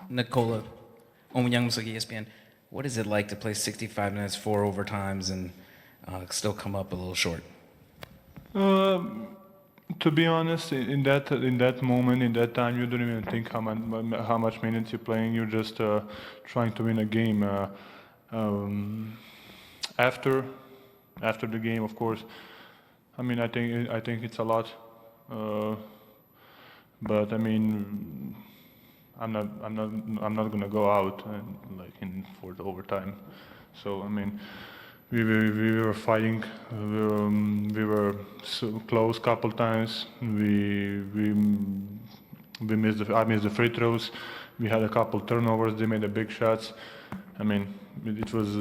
Nikola, Onyangusugi ESPN. What is it like to play 65 minutes, 4 overtimes, and still come up a little short? To be honest, in that moment, in that time, you don't even think how much minutes you're playing. You're just trying to win a game. After the game, of course. I mean, I think it's a lot, but I mean, I'm not gonna go out for the overtime. So I mean, we were fighting. We were so close couple times. I missed the free throws. We had a couple turnovers. They made the big shots. I mean, it was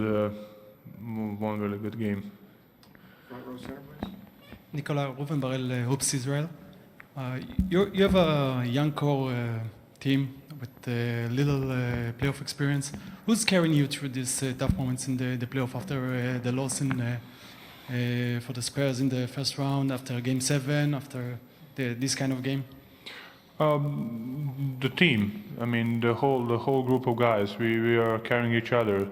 one really good game. Front row center, please. Nikola Rovenbarel, Hoops Israel. You have a young core team with little playoff experience. Who's carrying you through these tough moments in the playoff after the loss for the Spurs in the first round, after Game 7, after this kind of game? The team. I mean, the whole group of guys. We are carrying each other.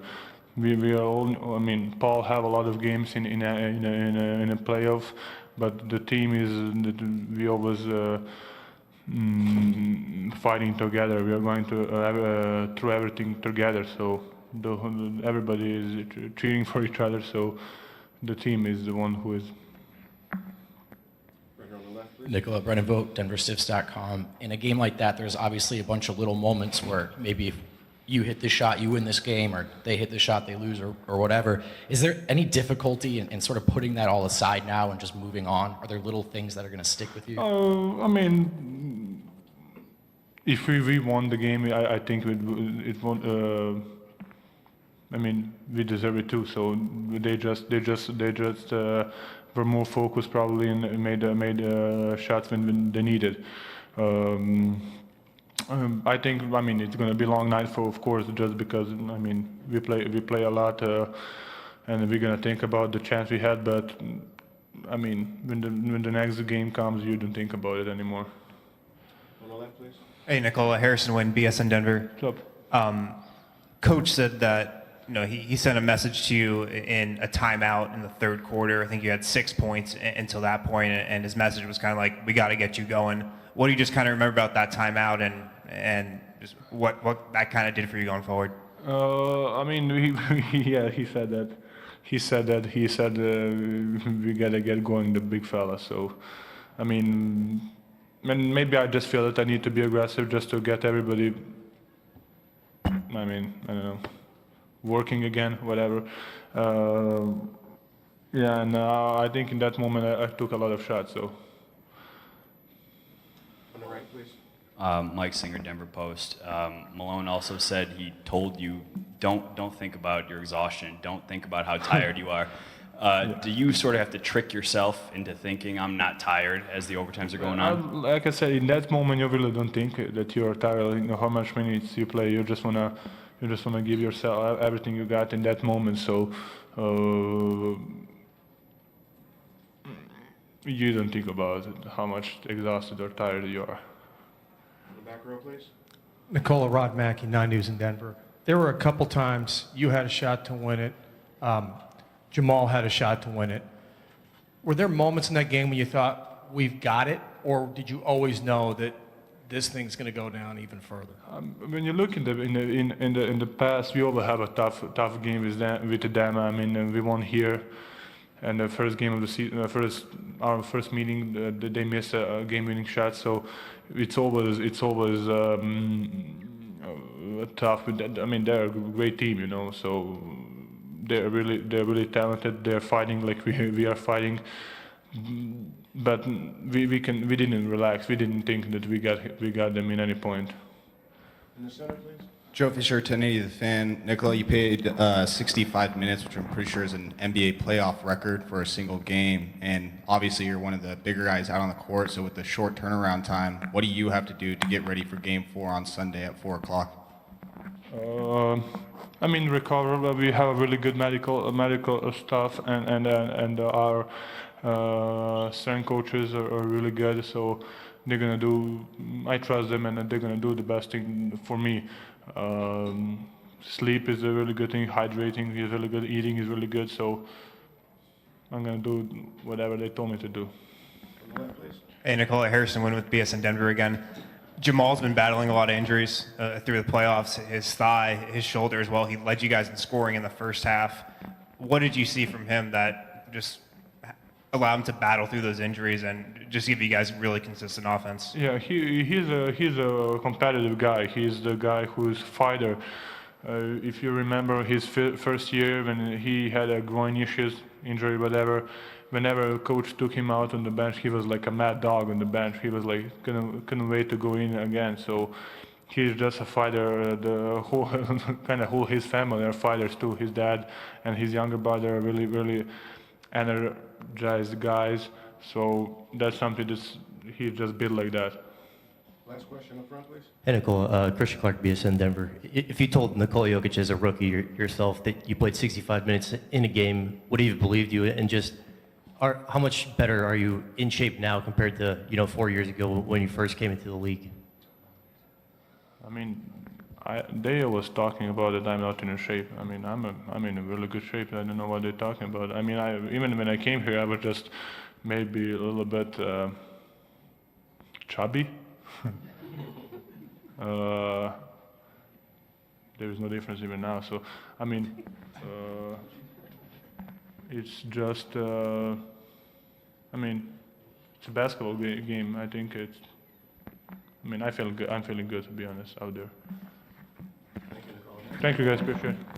We are all. I mean, Paul have a lot of games in a playoff, but the team is. We always fighting together. We are going to through everything together. So everybody is cheering for each other. So the team is the one who is. Nikola, Brennan Vogt, DenverStiffs.com. In a game like that, there's obviously a bunch of little moments where maybe if you hit the shot, you win this game, or they hit the shot, they lose, or whatever. Is there any difficulty in sort of putting that all aside now and just moving on? Are there little things that are going to stick with you? I mean, if we won the game, I think it won't. I mean, we deserve it too. So they just were more focused probably and made shots when they needed. I think. I mean, it's going to be a long night of course, just because. I mean, we play a lot, and we're going to think about the chance we had. But I mean, when the next game comes, you don't think about it anymore. On the left, please. Hey, Nikola, Harrison Wynn, BSN Denver. What's up? Coach said that he sent a message to you in a timeout in the third quarter. I think you had 6 points until that point, and his message was kind of like, "We got to get you going." What do you just kind of remember about that timeout, and just what that kind of did for you going forward? I mean, he said that. He said we gotta get going, the big fella. So, I mean, maybe I just feel that I need to be aggressive just to get everybody. I mean, I don't know, working again, whatever. Yeah, and I think in that moment I took a lot of shots. So. On the right, please. Mike Singer, Denver Post. Malone also said he told you, don't think about your exhaustion, don't think about how tired you are. Do you sort of have to trick yourself into thinking I'm not tired as the overtimes are going on? Like I said, in that moment you really don't think that you are tired. You know how much minutes you play. You just wanna give yourself everything you got in that moment. So you don't think about how much exhausted or tired you are. On the back row, please. Nikola, Rod Mackey, 9 News in Denver. There were a couple times you had a shot to win it. Jamal had a shot to win it. Were there moments in that game when you thought, we've got it? Or did you always know that this thing's going to go down even further? When you look in the past, we always have a tough game with them. I mean, we won here, and the first game of the season, our first meeting, they missed a game-winning shot. So it's always tough. I mean, they're a great team, So they're really talented. They're fighting like we are fighting. But we didn't relax. We didn't think that we got them in any point. In the center, please. Joe Fisher, 1080 The Fan. Nikola, you played 65 minutes, which I'm pretty sure is an NBA playoff record for a single game. And obviously you're one of the bigger guys out on the court, so with the short turnaround time, what do you have to do to get ready for Game 4 on Sunday at 4 o'clock? I mean, recover. We have a really good medical staff, and our strength coaches are really good. So they're gonna do. I trust them, and they're gonna do the best thing for me. Sleep is a really good thing. Hydrating is really good. Eating is really good. So I'm gonna do whatever they told me to do. On the left, please. Hey, Nikola, Harrison Wynn with BS in Denver again. Jamal's been battling a lot of injuries through the playoffs. His thigh, his shoulder as well. He led you guys in scoring in the first half. What did you see from him that just allowed him to battle through those injuries and just give you guys really consistent offense? Yeah, he's a competitive guy. He's the guy who's fighter. If you remember his first year when he had a groin issues, injury, whatever, whenever coach took him out on the bench, he was like a mad dog on the bench. He was like couldn't wait to go in again. So he's just a fighter. The whole whole his family are fighters too. His dad and his younger brother are really energized guys. So that's something that he's just built like that. Last question up front, please. Hey, Nikola. Christian Clark, BSN Denver. If you told Nikola Jokic as a rookie yourself that you played 65 minutes in a game, would he have believed you? And just how much better are you in shape now compared to 4 years ago when you first came into the league? I mean, they was talking about that I'm not in shape. I mean, I'm in a really good shape. I don't know what they're talking about. I mean, even when I came here, I was just maybe a little bit chubby. There is no difference even now. So, I mean, it's just, I mean, it's a basketball game. I think it's, I mean, I feel good. I'm feeling good, to be honest, out there. Thank you, guys. Appreciate it.